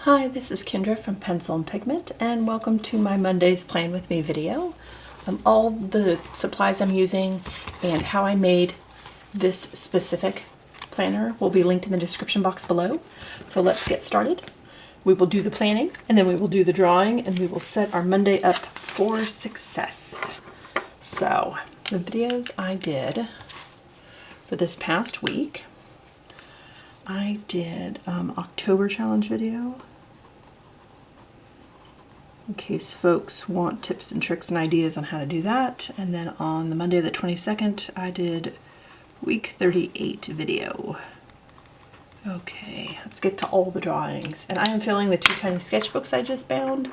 Hi, this is Kendra from Pencil and Pigment, and welcome to my Monday's Plan With Me video. All the supplies I'm using and how I made this specific planner will be linked in the description box below. So let's get started. We will do the planning, and then we will do the drawing, and we will set our Monday up for success. So the videos I did for this past week, I did October challenge video, in case folks want tips and tricks and ideas on how to do that. And then on the Monday the 22nd, I did week 38 video. Okay, let's get to all the drawings. And I am filling the 2 tiny sketchbooks I just bound.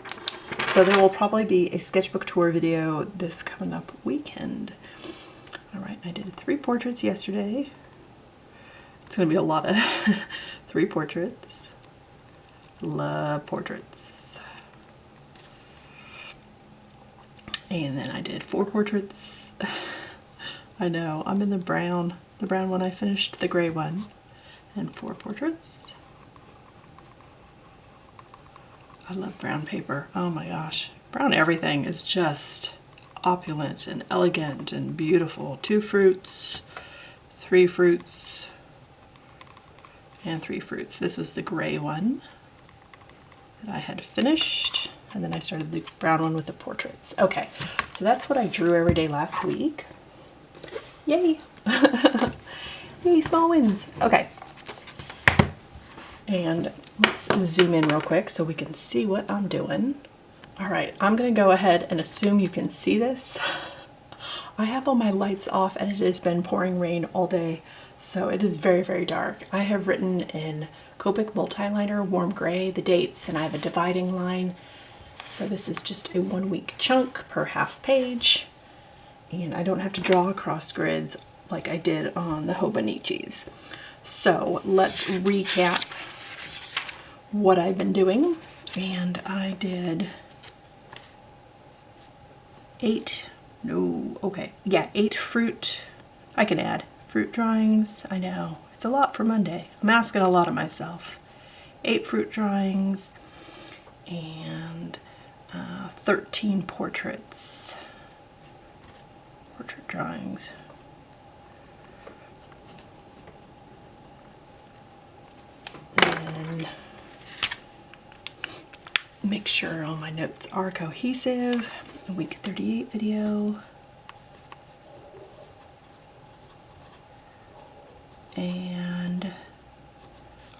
So there will probably be a sketchbook tour video this coming up weekend. All right, I did 3 portraits yesterday. It's gonna be a lot of 3 portraits. Love portraits. And then I did 4 portraits. I know, I'm in the brown one. I finished the gray one. And 4 portraits. I love brown paper. Oh my gosh. Brown everything is just opulent and elegant and beautiful. 2 fruits, 3 fruits, and 3 fruits. This was the gray one that I had finished. And then I started the brown one with the portraits. Okay, so that's what I drew every day last week. Yay! Yay, small wins. Okay. And let's zoom in real quick so we can see what I'm doing. All right, I'm gonna go ahead and assume you can see this. I have all my lights off and it has been pouring rain all day, so it is very, very dark. I have written in Copic multiliner, warm gray, the dates, and I have a dividing line. So this is just a 1-week chunk per half page, and I don't have to draw across grids like I did on the Hobonichis. So let's recap what I've been doing. And I did 8 fruit. I can add fruit drawings. I know, it's a lot for Monday. I'm asking a lot of myself. 8 fruit drawings and 13 portrait drawings. And make sure all my notes are cohesive. A week 38 video. And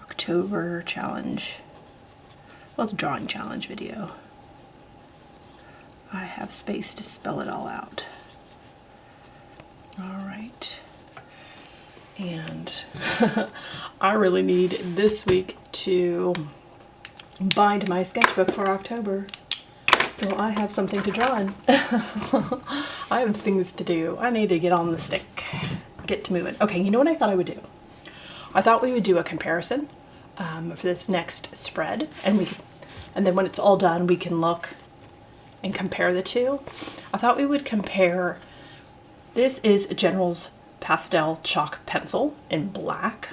October challenge. Well, it's a drawing challenge video. I have space to spell it all out. All right. And I really need this week to bind my sketchbook for October, so I have something to draw in. I have things to do. I need to get on the stick, get to moving. Okay, you know what I thought I would do? I thought we would do a comparison for this next spread, and then when it's all done, we can look and compare the two. I thought we would compare, this is General's pastel chalk pencil in black.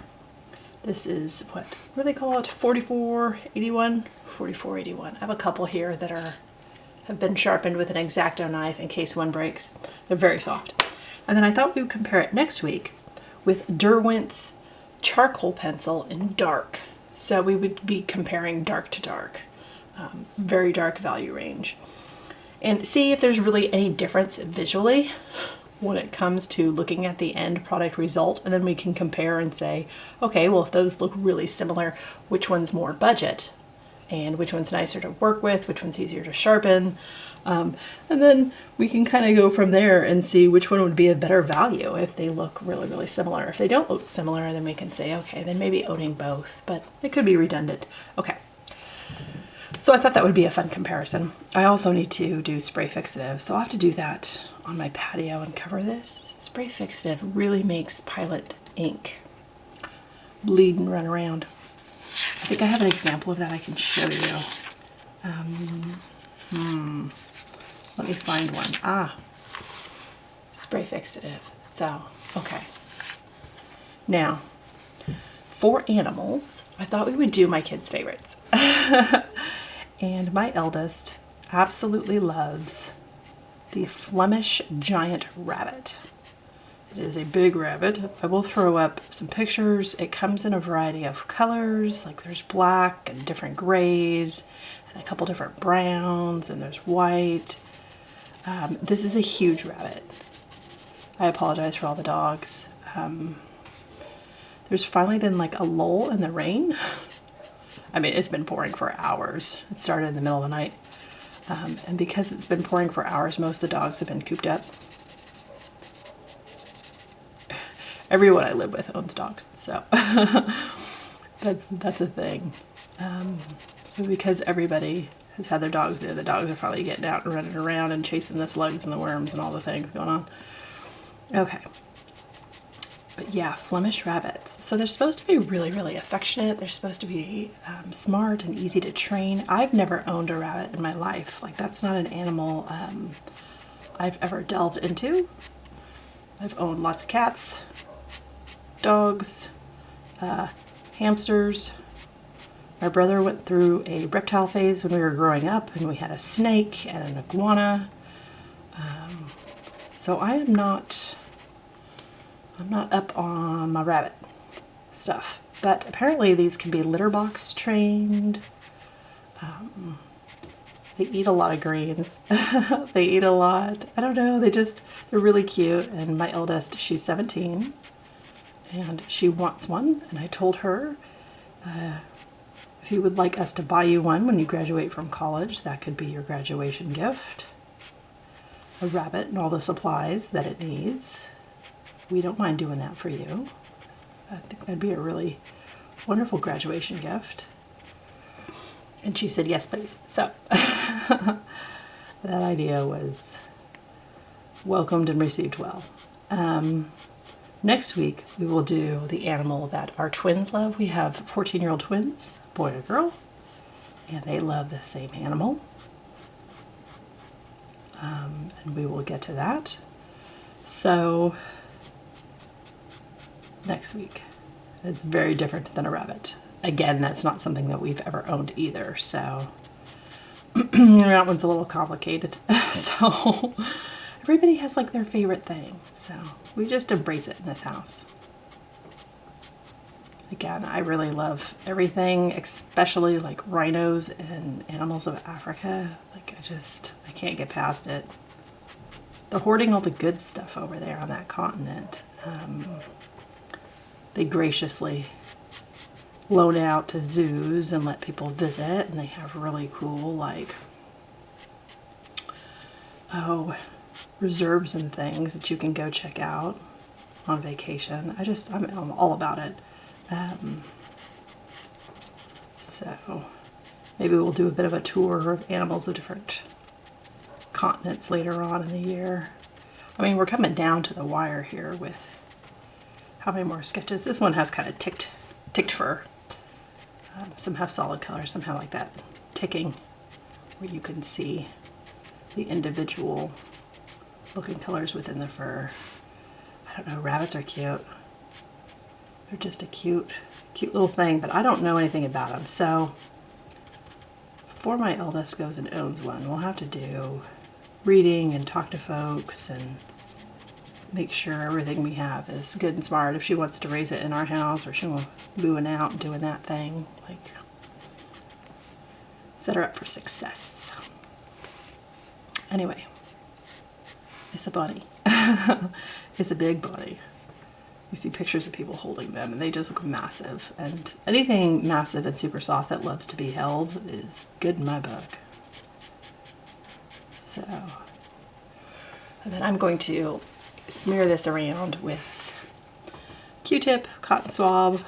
This is what do they call it? 4481? 4481. I have a couple here that have been sharpened with an X-Acto knife in case one breaks. They're very soft. And then I thought we would compare it next week with Derwent's charcoal pencil in dark. So we would be comparing dark to dark, very dark value range, and see if there's really any difference visually when it comes to looking at the end product result. And then we can compare and say, okay, well, if those look really similar, which one's more budget and which one's nicer to work with, which one's easier to sharpen. And then we can kind of go from there and see which one would be a better value if they look really, really similar. If they don't look similar, then we can say, okay, then maybe owning both, but it could be redundant. Okay. So I thought that would be a fun comparison. I also need to do spray fixative, so I'll have to do that on my patio and cover this. Spray fixative really makes Pilot ink bleed and run around. I think I have an example of that I can show you. Let me find one. Spray fixative. So, okay. Now, for animals, I thought we would do my kids' favorites. And my eldest absolutely loves the Flemish giant rabbit. It is a big rabbit. I will throw up some pictures. It comes in a variety of colors, like there's black and different grays and a couple different browns, and there's white. This is a huge rabbit. I apologize for all the dogs. There's finally been like a lull in the rain. I mean, it's been pouring for hours. It started in the middle of the night. And because it's been pouring for hours, most of the dogs have been cooped up. Everyone I live with owns dogs, so that's a thing. So because everybody has had their dogs there, the dogs are probably getting out and running around and chasing the slugs and the worms and all the things going on. Okay. But yeah, Flemish rabbits. So they're supposed to be really, really affectionate. They're supposed to be smart and easy to train. I've never owned a rabbit in my life. Like, that's not an animal I've ever delved into. I've owned lots of cats, dogs, hamsters. My brother went through a reptile phase when we were growing up, and we had a snake and an iguana. So I'm not up on my rabbit stuff, but apparently these can be litter box trained. They eat a lot of greens. They eat a lot. I don't know, they're really cute. And my eldest, she's 17 and she wants one. And I told her, if you would like us to buy you one when you graduate from college, that could be your graduation gift. A rabbit and all the supplies that it needs. We don't mind doing that for you. I think that'd be a really wonderful graduation gift. And she said, yes, please. So that idea was welcomed and received well. Next week, we will do the animal that our twins love. We have 14-year-old twins, a boy and a girl, and they love the same animal. And we will get to that. So next week. It's very different than a rabbit. Again, that's not something that we've ever owned either, so that one's a little complicated. So everybody has like their favorite thing, so we just embrace it in this house. Again, I really love everything, especially like rhinos and animals of Africa. Like I can't get past it. They're hoarding all the good stuff over there on that continent. They graciously loan out to zoos and let people visit, and they have really cool, like, reserves and things that you can go check out on vacation. I'm all about it. So maybe we'll do a bit of a tour of animals of different continents later on in the year. I mean, we're coming down to the wire here with how many more sketches. This one has kind of ticked fur. Some have solid colors, some have like that ticking where you can see the individual looking colors within the fur. I don't know, rabbits are cute. They're just a cute little thing, but I don't know anything about them. So before my eldest goes and owns one, we'll have to do reading and talk to folks and make sure everything we have is good and smart. If she wants to raise it in our house, or she wants moving out and doing that thing, like, set her up for success. Anyway, it's a bunny. It's a big bunny. You see pictures of people holding them and they just look massive, and anything massive and super soft that loves to be held is good in my book. So, and then I'm going to smear this around with Q-tip, cotton swab,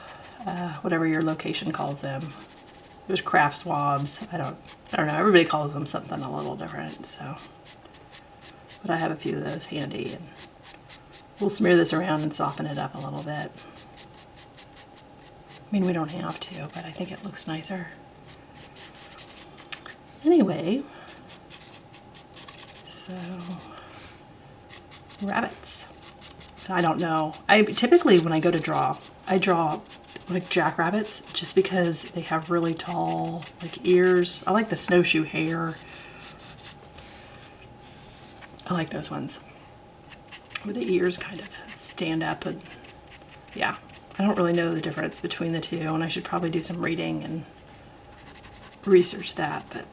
whatever your location calls them. There's craft swabs. I don't know. Everybody calls them something a little different. So, but I have a few of those handy, and we'll smear this around and soften it up a little bit. I mean, we don't have to, but I think it looks nicer. Anyway, so rabbits. I don't know. Typically when I go to draw, I draw like jackrabbits, just because they have really tall like ears. I like the snowshoe hare. I like those ones where the ears kind of stand up. And yeah, I don't really know the difference between the two, and I should probably do some reading and research that, but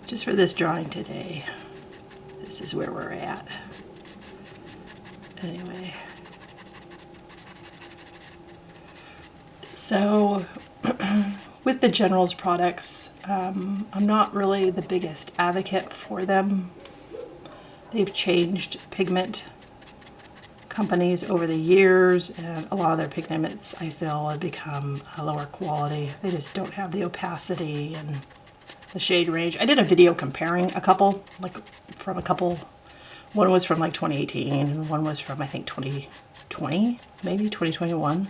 just for this drawing today, this is where we're at. Anyway, so with the General's products, I'm not really the biggest advocate for them. They've changed pigment companies over the years, and a lot of their pigments, I feel, have become a lower quality. They just don't have the opacity and the shade range. I did a video comparing a couple, like from a couple. One was from like 2018 and one was from I think 2020, maybe 2021. And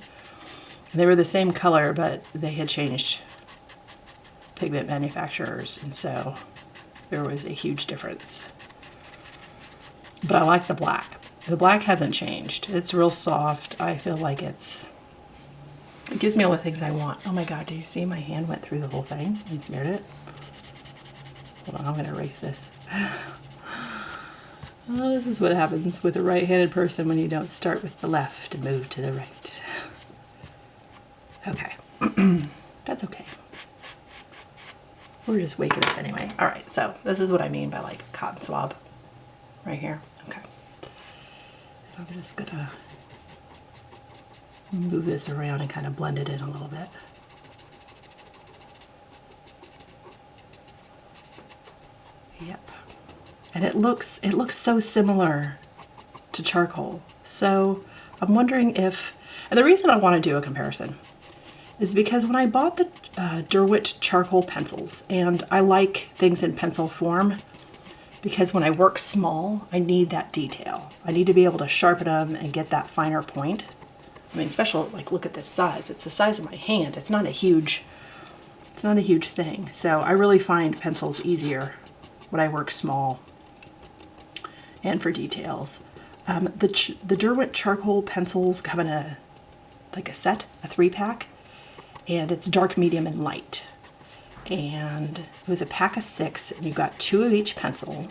they were the same color, but they had changed pigment manufacturers, and so there was a huge difference. But I like the black. The black hasn't changed. It's real soft. I feel like it gives me all the things I want. Oh my God, do you see my hand went through the whole thing and smeared it? Hold on, I'm gonna erase this. Oh, this is what happens with a right-handed person when you don't start with the left and move to the right. Okay, that's okay. We're just waking up anyway. All right, so this is what I mean by like cotton swab right here. Okay. I'm just gonna move this around and kind of blend it in a little bit. Yep. And it looks so similar to charcoal. So I'm wondering if, and the reason I want to do a comparison is because when I bought the Derwent charcoal pencils, and I like things in pencil form, because when I work small, I need that detail. I need to be able to sharpen them and get that finer point. I mean, especially like look at this size. It's the size of my hand. It's not a huge thing. So I really find pencils easier when I work small and for details. The Derwent charcoal pencils come in a set, a 3-pack, and it's dark, medium, and light. And it was a pack of 6, and you got 2 of each pencil.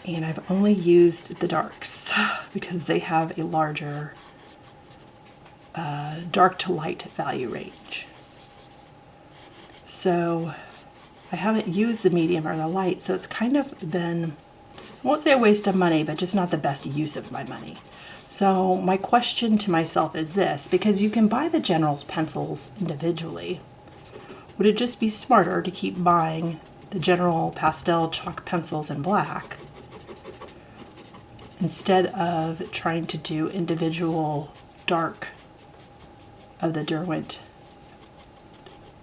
And I've only used the darks because they have a larger dark to light value range. So I haven't used the medium or the light, so it's kind of been, I won't say a waste of money, but just not the best use of my money. So my question to myself is this, because you can buy the General's pencils individually, would it just be smarter to keep buying the General pastel chalk pencils in black instead of trying to do individual dark of the Derwent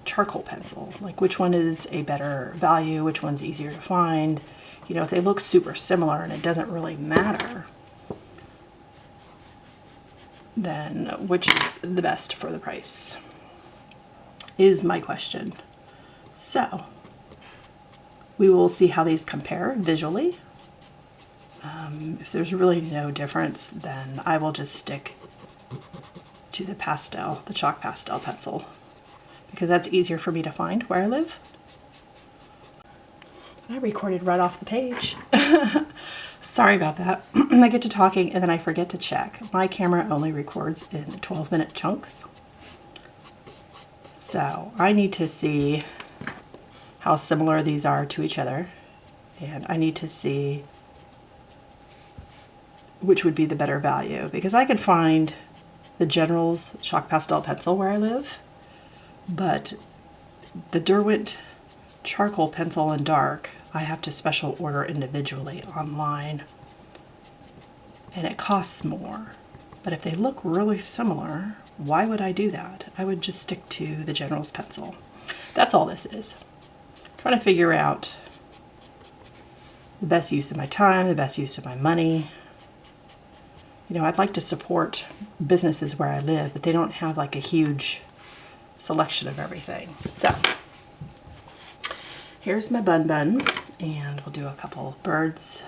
charcoal pencil? Like, which one is a better value? Which one's easier to find? You know, if they look super similar and it doesn't really matter, then which is the best for the price is my question. So we will see how these compare visually. If there's really no difference, then I will just stick to the pastel, the chalk pastel pencil, because that's easier for me to find where I live. I recorded right off the page. Sorry about that. I get to talking and then I forget to check. My camera only records in 12-minute chunks. So I need to see how similar these are to each other. And I need to see which would be the better value, because I could find the General's chalk pastel pencil where I live, but the Derwent charcoal pencil in dark, I have to special order individually online, and it costs more. But if they look really similar, why would I do that? I would just stick to the General's pencil. That's all this is. I'm trying to figure out the best use of my time, the best use of my money. You know, I'd like to support businesses where I live, but they don't have like a huge selection of everything. So here's my bun, and we'll do a couple birds.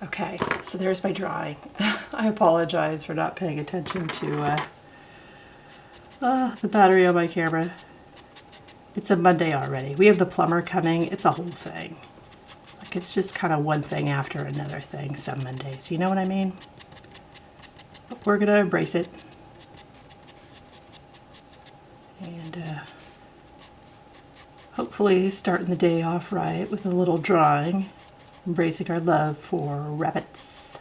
Okay, so there's my drawing. I apologize for not paying attention to the battery on my camera. It's a Monday already. We have the plumber coming. It's a whole thing. Like, it's just kind of one thing after another thing some Mondays. You know what I mean? But we're going to embrace it. And hopefully starting the day off right with a little drawing. Embracing our love for rabbits.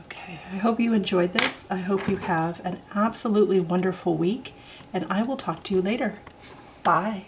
Okay, I hope you enjoyed this. I hope you have an absolutely wonderful week, and I will talk to you later. Bye.